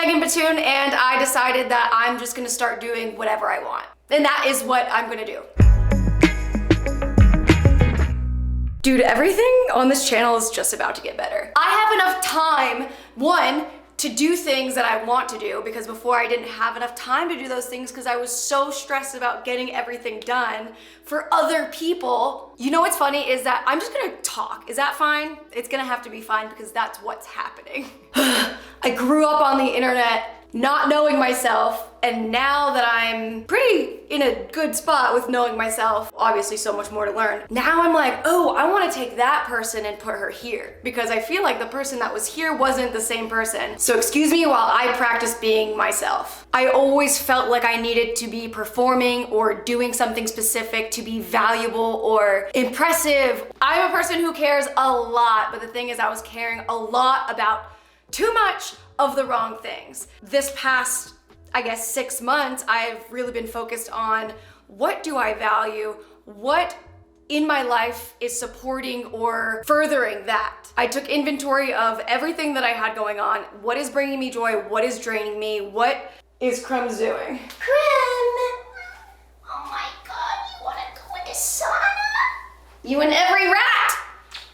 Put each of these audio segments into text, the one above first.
MeganBatoon, and I decided that I'm just gonna start doing whatever I want. And that is what I'm gonna do. Dude, everything on this channel is just about to get better. I have enough time, one, to do things that I want to do, because before I didn't have enough time to do those things because I was so stressed about getting everything done for other people. You know what's funny is that I'm just gonna talk. Is that fine? It's gonna have to be fine because that's what's happening. I grew up on the internet not knowing myself, and now that I'm pretty in a good spot with knowing myself, obviously so much more to learn, now I'm like, oh, I want to take that person and put her here, because I feel like the person that was here wasn't the same person. So excuse me while I practice being myself. I always felt like I needed to be performing or doing something specific to be valuable or impressive. I'm a person who cares a lot, but the thing is I was caring a lot about too much of the wrong things. This past, I guess, 6 months, I've really been focused on what do I value, what in my life is supporting or furthering that. I took inventory of everything that I had going on. What is bringing me joy? What is draining me? What is Crumbs doing? Crumb! Oh my God, you wanna go into sauna? You and every rat!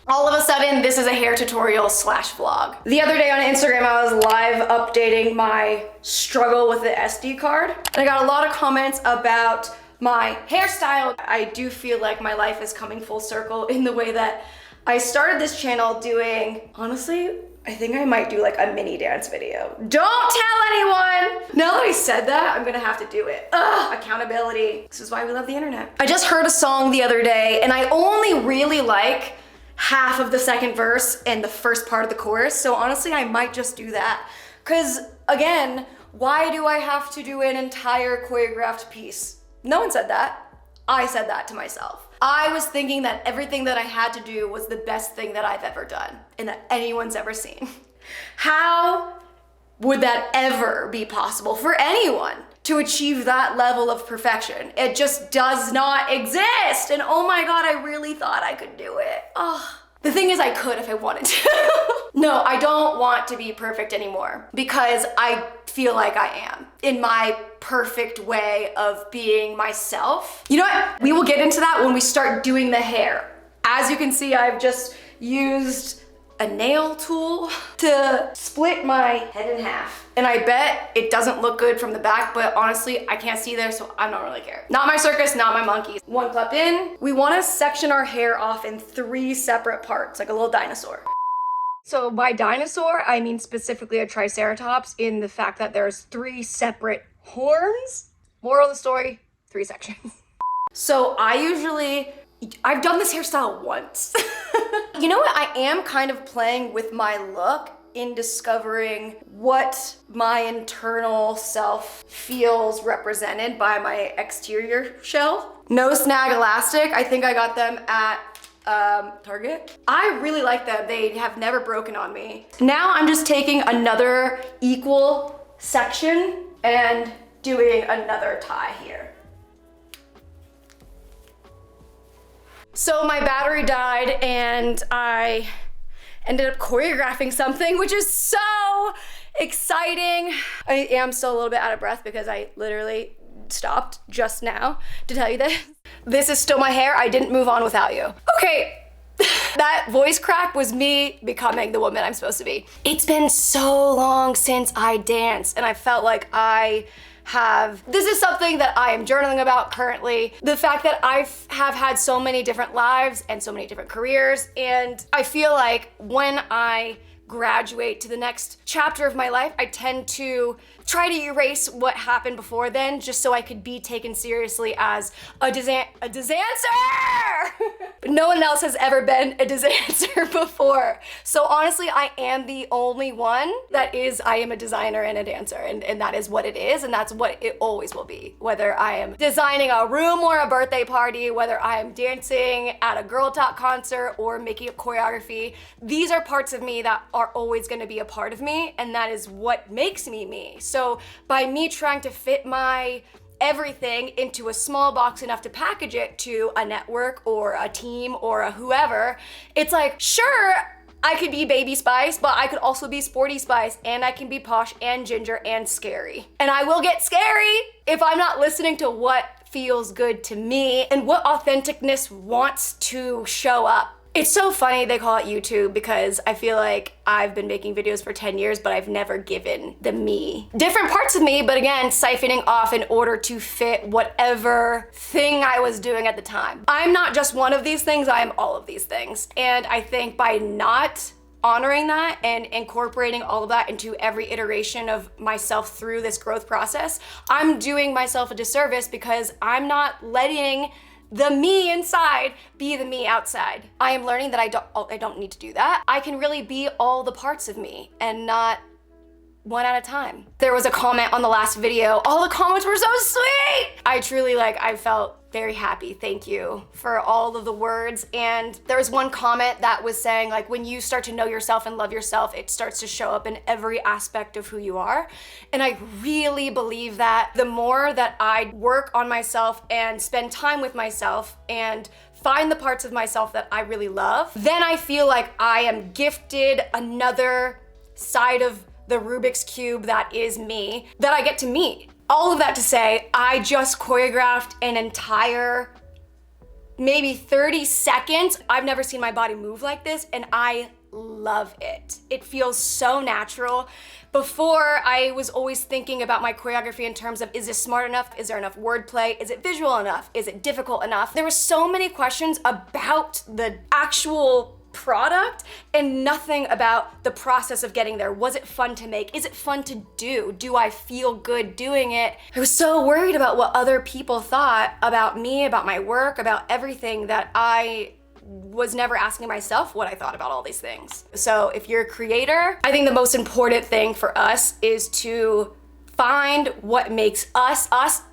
All of a sudden, this is a hair tutorial slash vlog. The other day on Instagram, I was live updating my struggle with the SD card. And I got a lot of comments about my hairstyle. I do feel like my life is coming full circle in the way that I started this channel doing, honestly, I think I might do like a mini dance video. Don't tell anyone! Now that I said that, I'm gonna have to do it. Ugh, accountability. This is why we love the internet. I just heard a song the other day, and I only really like half of the second verse and the first part of the chorus. So honestly, I might just do that. Cause again, why do I have to do an entire choreographed piece? No one said that. I said that to myself. I was thinking that everything that I had to do was the best thing that I've ever done and that anyone's ever seen. How would that ever be possible for anyone to achieve that level of perfection? It just does not exist. And oh my God, I really thought I could do it. Oh. The thing is, I could if I wanted to. No, I don't want to be perfect anymore because I feel like I am in my perfect way of being myself. You know what? We will get into that when we start doing the hair. As you can see, I've just used a nail tool to split my head in half. And I bet it doesn't look good from the back, but honestly, I can't see there, so I don't really care. Not my circus, not my monkeys. One clip in. We wanna section our hair off in 3 separate parts, like a little dinosaur. So by dinosaur, I mean specifically a triceratops in the fact that there's 3 separate horns. Moral of the story, 3 sections. So I've done this hairstyle once. You know what? I am kind of playing with my look in discovering what my internal self feels represented by my exterior shell. No snag elastic. I think I got them at Target. I really like them. They have never broken on me. Now I'm just taking another equal section and doing another tie here. So my battery died and I ended up choreographing something, which is so exciting. I am still a little bit out of breath because I literally stopped just now to tell you this. This is still my hair. I didn't move on without you. Okay, that voice crack was me becoming the woman I'm supposed to be. It's been so long since I danced and I felt like this is something that I am journaling about currently. The fact that I have had so many different lives and so many different careers, and I feel like when I graduate to the next chapter of my life, I tend to try to erase what happened before then just so I could be taken seriously as a dancer! But no one else has ever been a dancer before. So honestly, I am the only one that I am a designer and a dancer, and that is what it is, and that's what it always will be. Whether I am designing a room or a birthday party, whether I am dancing at a girl talk concert or making up choreography, these are parts of me that are always gonna be a part of me, and that is what makes me me. So by me trying to fit my everything into a small box enough to package it to a network or a team or a whoever, it's like, sure, I could be Baby Spice, but I could also be Sporty Spice, and I can be posh and ginger and scary. And I will get scary if I'm not listening to what feels good to me and what authenticness wants to show up. It's so funny they call it YouTube because I feel like I've been making videos for 10 years, but I've never given the me. Different parts of me, but again, siphoning off in order to fit whatever thing I was doing at the time. I'm not just one of these things, I am all of these things. And I think by not honoring that and incorporating all of that into every iteration of myself through this growth process, I'm doing myself a disservice because I'm not letting the me inside be the me outside. I am learning that I don't need to do that. I can really be all the parts of me and not one at a time. There was a comment on the last video. All the comments were so sweet. I truly I felt very happy. Thank you for all of the words. And there was one comment that was saying when you start to know yourself and love yourself, it starts to show up in every aspect of who you are. And I really believe that the more that I work on myself and spend time with myself and find the parts of myself that I really love, then I feel like I am gifted another side of the Rubik's Cube that is me, that I get to meet. All of that to say, I just choreographed an entire, maybe 30 seconds. I've never seen my body move like this, and I love it. It feels so natural. Before, I was always thinking about my choreography in terms of, is this smart enough? Is there enough wordplay? Is it visual enough? Is it difficult enough? There were so many questions about the actual product and nothing about the process of getting there. Was it fun to make? Is it fun to do? Do I feel good doing it? I was so worried about what other people thought about me, about my work, about everything, that I was never asking myself what I thought about all these things. So if you're a creator, I think the most important thing for us is to find what makes us us.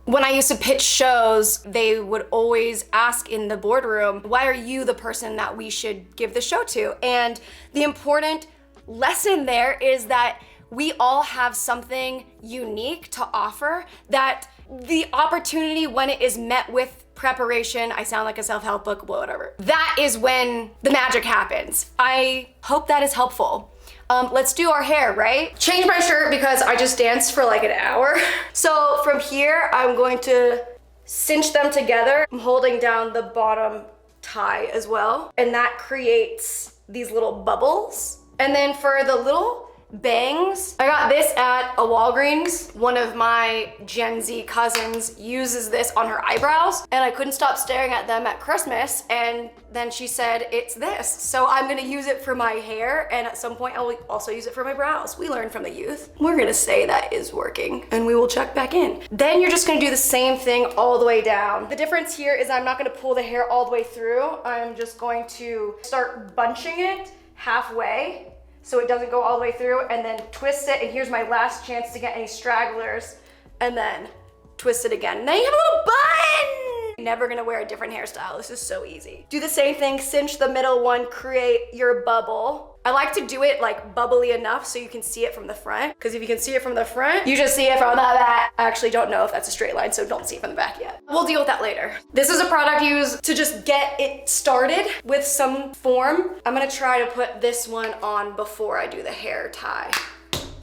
When I used to pitch shows, they would always ask in the boardroom, why are you the person that we should give the show to? And the important lesson there is that we all have something unique to offer, that the opportunity, when it is met with preparation, I sound like a self-help book, whatever, that is when the magic happens. I hope that is helpful. Let's do our hair, right? Change my shirt because I just danced for an hour. So from here, I'm going to cinch them together. I'm holding down the bottom tie as well. And that creates these little bubbles. And then for the little bangs, I got this at a Walgreens. One of my Gen Z cousins uses this on her eyebrows, and I couldn't stop staring at them at Christmas, and then she said, it's this. So I'm gonna use it for my hair, and at some point I'll also use it for my brows. We learn from the youth. We're gonna say that is working, and we will check back in. Then you're just gonna do the same thing all the way down. The difference here is I'm not gonna pull the hair all the way through. I'm just going to start bunching it halfway, so it doesn't go all the way through, and then twist it, and here's my last chance to get any stragglers, and then twist it again. And then you have a little bun! Never gonna wear a different hairstyle. This is so easy. Do the same thing, cinch the middle one, create your bubble. I like to do it bubbly enough so you can see it from the front, because if you can see it from the front, you just see it from the back. I actually don't know if that's a straight line, so don't see it from the back yet. We'll deal with that later. This is a product used to just get it started with some form. I'm gonna try to put this one on before I do the hair tie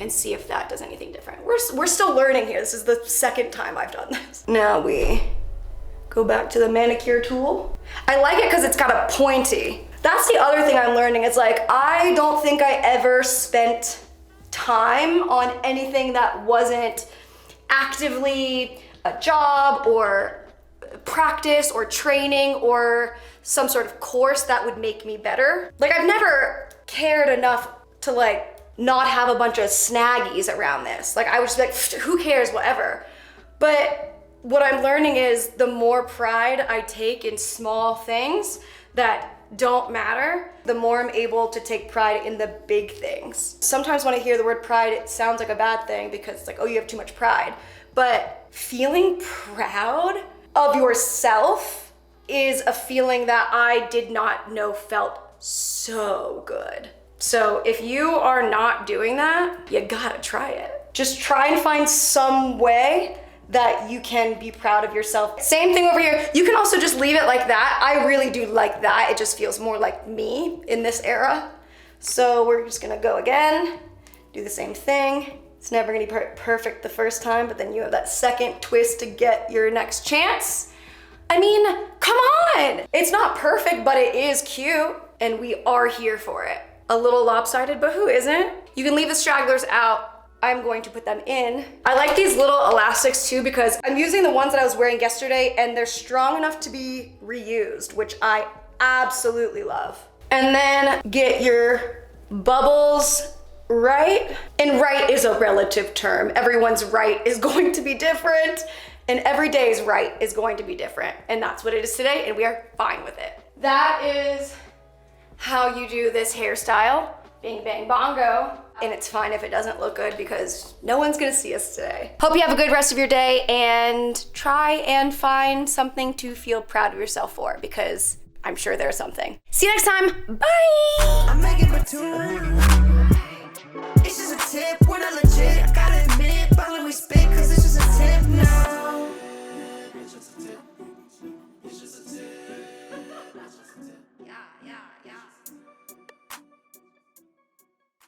and see if that does anything different. We're still learning here. This is the second time I've done this. Now we go back to the manicure tool. I like it because it's got a pointy. That's the other thing I'm learning. It's I don't think I ever spent time on anything that wasn't actively a job or practice or training or some sort of course that would make me better. I've never cared enough to not have a bunch of snaggies around this. I was just who cares, whatever. But what I'm learning is the more pride I take in small things that don't matter, the more I'm able to take pride in the big things. Sometimes when I hear the word pride, it sounds like a bad thing because it's oh, you have too much pride. But feeling proud of yourself is a feeling that I did not know felt so good. So if you are not doing that, you gotta try it. Just try and find some way that you can be proud of yourself. Same thing over here. You can also just leave it like that. I really do like that. It just feels more like me in this era. So we're just gonna go again, do the same thing. It's never gonna be perfect the first time, but then you have that second twist to get your next chance. I mean, come on. It's not perfect, but it is cute, and we are here for it. A little lopsided, but who isn't? You can leave the stragglers out. I'm going to put them in. I like these little elastics too because I'm using the ones that I was wearing yesterday and they're strong enough to be reused, which I absolutely love. And then get your bubbles right. And right is a relative term. Everyone's right is going to be different and every day's right is going to be different. And that's what it is today and we are fine with it. That is how you do this hairstyle. Bing, bang, bongo. And it's fine if it doesn't look good because no one's gonna see us today. Hope you have a good rest of your day and try and find something to feel proud of yourself for because I'm sure there's something. See you next time, bye! I'm MeganBatoon. It's just a tip when I look